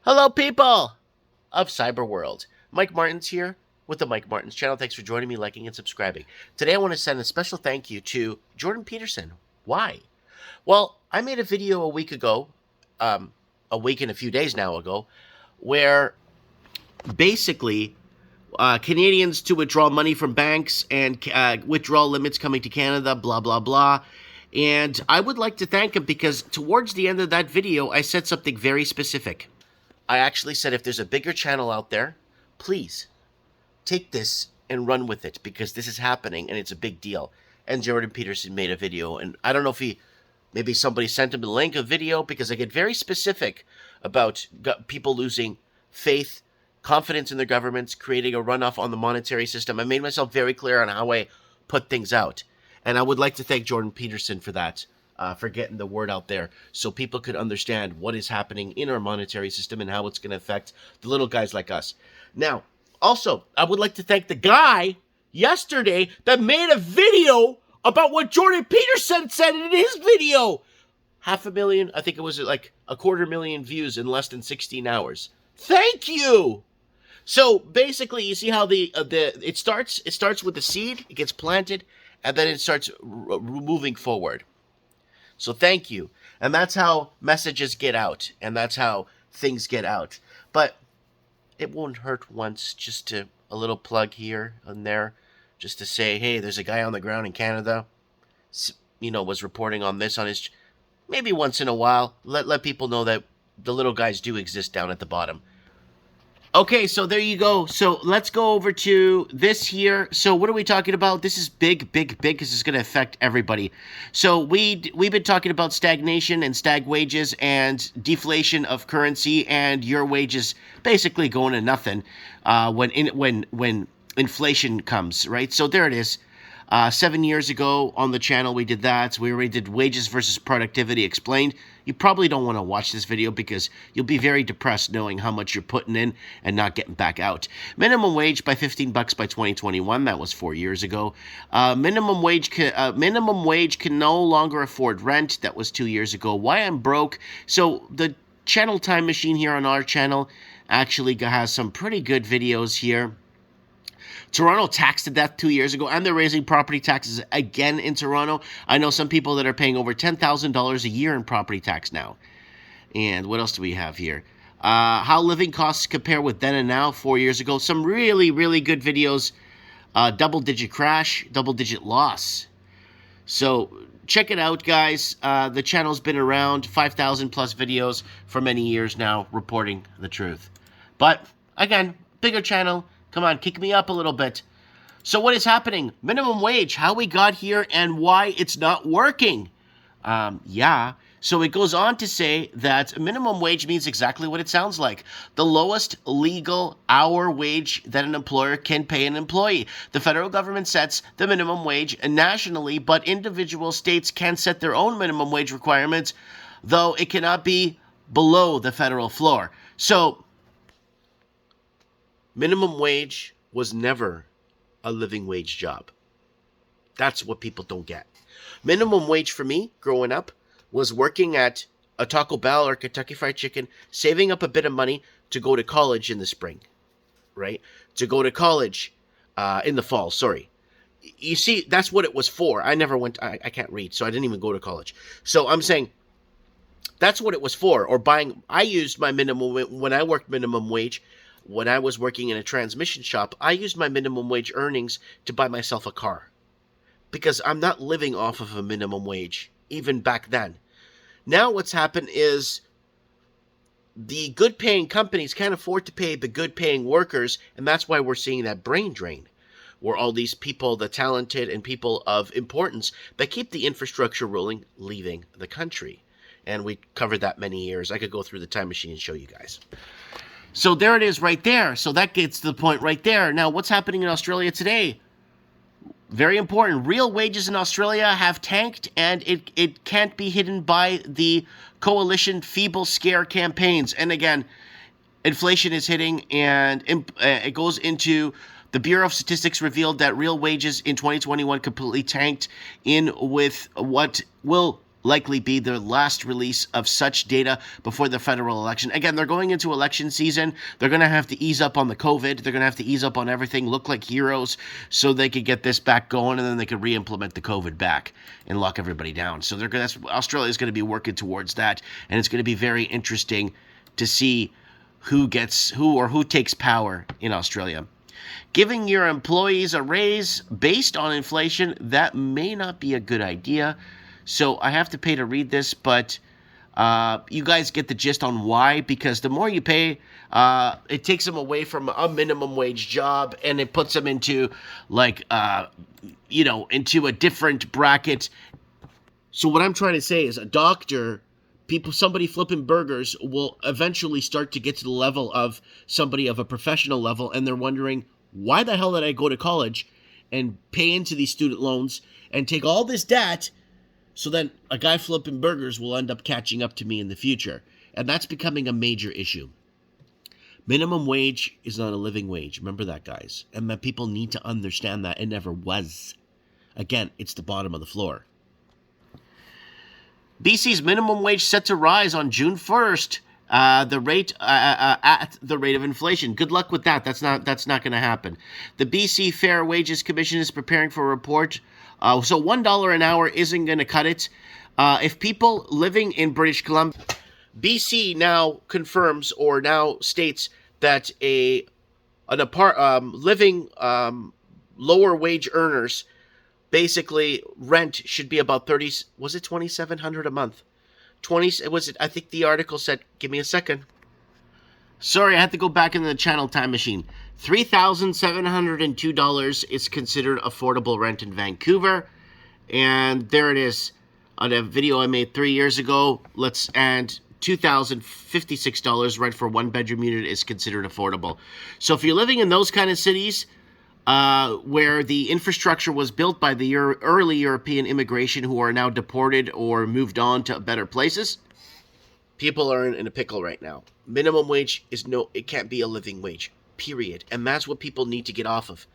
Hello, people of Cyber World. Mike Martins here with the Mike Martins channel. Thanks for joining me, liking, and subscribing. Today, I want to send a special thank you to Jordan Peterson. Why? Well, I made a video a week ago, a week and a few days now ago, where basically Canadians to withdraw money from banks and withdrawal limits coming to Canada, blah, blah, blah. And I would like to thank him because towards the end of that video, I said something very specific. I actually said if there's a bigger channel out there, please take this and run with it because this is happening and it's a big deal. And Jordan Peterson made a video, and I don't know if maybe somebody sent him the link of video because I get very specific about people losing faith, confidence in their governments, creating a runoff on the monetary system. I made myself very clear on how I put things out. And I would like to thank Jordan Peterson for that. For getting the word out there so people could understand what is happening in our monetary system and how it's going to affect the little guys like us. Now, also, I would like to thank the guy yesterday that made a video about what Jordan Peterson said in his video. 500,000, I think it was like 250,000 views in less than 16 hours. Thank you! So basically, you see how it starts? It starts with the seed, it gets planted, and then it starts moving forward. So thank you. And that's how messages get out. And that's how things get out. But it won't hurt once just to a little plug here and there. Just to say, hey, there's a guy on the ground in Canada. Was reporting on this on his... Maybe once in a while. Let people know that the little guys do exist down at the bottom. Okay, so there you go. So let's go over to this here. So what are we talking about? This is big, big, big because it's going to affect everybody. So we've been talking about stagnation and stag wages and deflation of currency and your wages basically going to nothing when inflation comes, right? So there it is. 7 years ago on the channel, we did that. We already did wages versus productivity explained. You probably don't want to watch this video because you'll be very depressed knowing how much you're putting in and not getting back out. Minimum wage by $15 by 2021. That was 4 years ago. Minimum wage can no longer afford rent. That was 2 years ago. Why I'm broke. So the channel Time Machine here on our channel actually has some pretty good videos here. Toronto taxed to death 2 years ago, and they're raising property taxes again in Toronto. I know some people that are paying over $10,000 a year in property tax now. And what else do we have here? How living costs compare with then and now 4 years ago. Some really, really good videos. Double-digit crash, double-digit loss. So check it out, guys. The channel's been around, 5,000 plus videos for many years now, reporting the truth. But, again, bigger channel. Come on, kick me up a little bit. So what is happening? Minimum wage, how we got here and why it's not working. So it goes on to say that minimum wage means exactly what it sounds like. The lowest legal hour wage that an employer can pay an employee. The federal government sets the minimum wage nationally, but individual states can set their own minimum wage requirements, though it cannot be below the federal floor. So minimum wage was never a living wage job. That's what people don't get. Minimum wage for me, growing up, was working at a Taco Bell or Kentucky Fried Chicken, saving up a bit of money to go to college in the spring, right? To go to college in the fall, sorry. You see, that's what it was for. I never went, I can't read, so I didn't even go to college. So I'm saying, that's what it was for. Or buying, I used my minimum, when I worked minimum wage, when I was working in a transmission shop, I used my minimum wage earnings to buy myself a car. Because I'm not living off of a minimum wage, even back then. Now what's happened is the good-paying companies can't afford to pay the good-paying workers, and that's why we're seeing that brain drain, where all these people, the talented and people of importance that keep the infrastructure rolling, leaving the country. And we covered that many years. I could go through the time machine and show you guys. So there it is right there. So that gets to the point right there. Now, what's happening in Australia today? Very important. Real wages in Australia have tanked, and it can't be hidden by the coalition feeble scare campaigns. And again, inflation is hitting, and it goes into the Bureau of Statistics revealed that real wages in 2021 completely tanked in with what will likely be the last release of such data before the federal election. Again, they're going into election season. They're going to have to ease up on the COVID. They're going to have to ease up on everything, look like heroes, so they could get this back going, and then they could re-implement the COVID back and lock everybody down. So Australia is going to be working towards that, and it's going to be very interesting to see who takes power in Australia. Giving your employees a raise based on inflation, that may not be a good idea. So I have to pay to read this, but you guys get the gist on why. Because the more you pay, it takes them away from a minimum wage job, and it puts them into into a different bracket. So what I'm trying to say is, a doctor, somebody flipping burgers will eventually start to get to the level of somebody of a professional level, and they're wondering, why the hell did I go to college and pay into these student loans and take all this debt? So then a guy flipping burgers will end up catching up to me in the future. And that's becoming a major issue. Minimum wage is not a living wage. Remember that, guys. And that people need to understand that. It never was. Again, it's the bottom of the floor. BC's minimum wage set to rise on June 1st. At the rate of inflation. Good luck with that. That's not going to happen. The BC Fair Wages Commission is preparing for a report. So $1 an hour isn't going to cut it. If people living in British Columbia, BC now confirms or now states that living lower wage earners, basically rent should be about $2,700 a month. I think the article said, give me a second. Sorry, I had to go back into the channel time machine. $3,702 is considered affordable rent in Vancouver. And there it is on a video I made 3 years ago. And $2,056 rent for one bedroom unit is considered affordable. So if you're living in those kind of cities where the infrastructure was built by the early European immigration who are now deported or moved on to better places, people are in a pickle right now. Minimum wage it can't be a living wage, period. And that's what people need to get off of.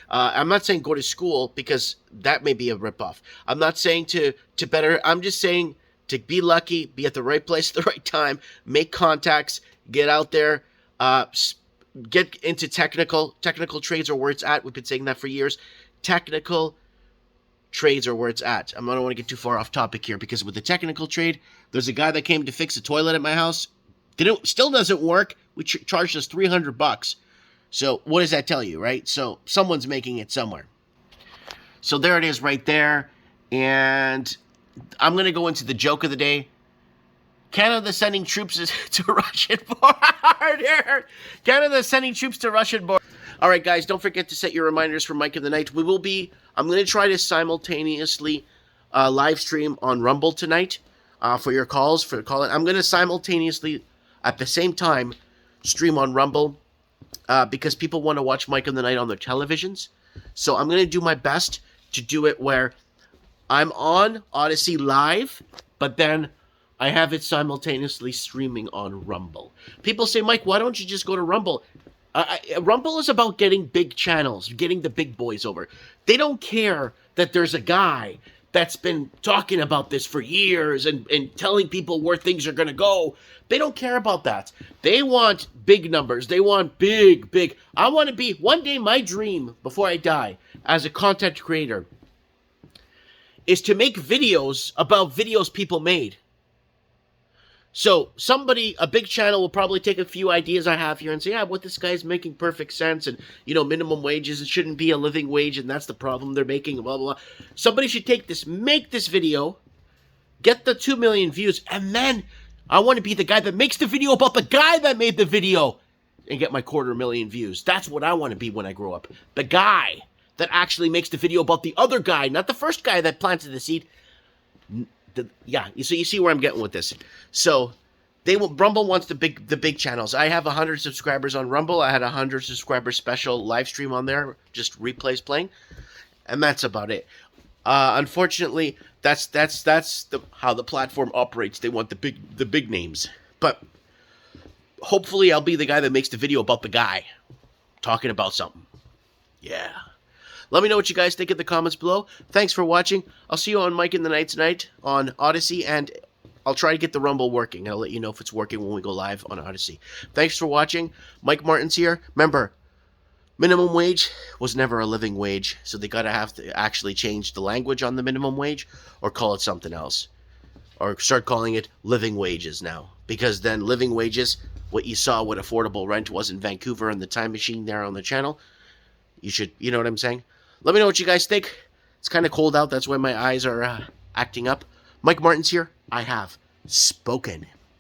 I'm not saying go to school, because that may be a ripoff. I'm not saying to better. I'm just saying to be lucky, be at the right place at the right time, make contacts, get out there, get into technical trades are where it's at. We've been saying that for years. Technical trades are where it's at. I don't want to get too far off topic here, because with the technical trade, there's a guy that came to fix a toilet at my house. Still doesn't work. We charged us $300. So what does that tell you, right? So someone's making it somewhere. So there it is right there. And I'm going to go into the joke of the day. Canada sending troops to Russian border. Canada sending troops to Russian border. All right, guys, don't forget to set your reminders for Mike of the Night. I'm going to try to simultaneously live stream on Rumble tonight for your calls. I'm going to simultaneously, at the same time, stream on Rumble because people want to watch Mike of the Night on their televisions. So I'm going to do my best to do it where I'm on Odyssey Live, but then I have it simultaneously streaming on Rumble. People say, Mike, why don't you just go to Rumble? Rumble is about getting big channels, getting the big boys over. They don't care that there's a guy that's been talking about this for years and telling people where things are going to go. They don't care about that. They want big numbers. They want big. I want to be, one day my dream before I die as a content creator is to make videos about videos people made. So a big channel will probably take a few ideas I have here and say, yeah, what this guy's making perfect sense. And, minimum wages, it shouldn't be a living wage. And that's the problem they're making, blah, blah, blah. Somebody should make this video, get the 2 million views. And then I want to be the guy that makes the video about the guy that made the video and get my 250,000 views. That's what I want to be when I grow up. The guy that actually makes the video about the other guy, not the first guy that planted the seed. You see where I'm getting with this. So Rumble wants the big channels. I have 100 subscribers on Rumble. I had a 100 subscriber special live stream on there, just replays playing, and that's about it. Unfortunately, that's how the platform operates. They want the big names, but hopefully, I'll be the guy that makes the video about the guy talking about something. Yeah. Let me know what you guys think in the comments below. Thanks for watching. I'll see you on Mike in the Night tonight on Odyssey, and I'll try to get the Rumble working. I'll let you know if it's working when we go live on Odyssey. Thanks for watching. Mike Martin's here. Remember, minimum wage was never a living wage, so they gotta have to actually change the language on the minimum wage or call it something else. Or start calling it living wages now. Because then living wages, what you saw what affordable rent was in Vancouver and the time machine there on the channel, you know what I'm saying? Let me know what you guys think. It's kind of cold out, that's why my eyes are acting up. Mike Martin's here. I have spoken.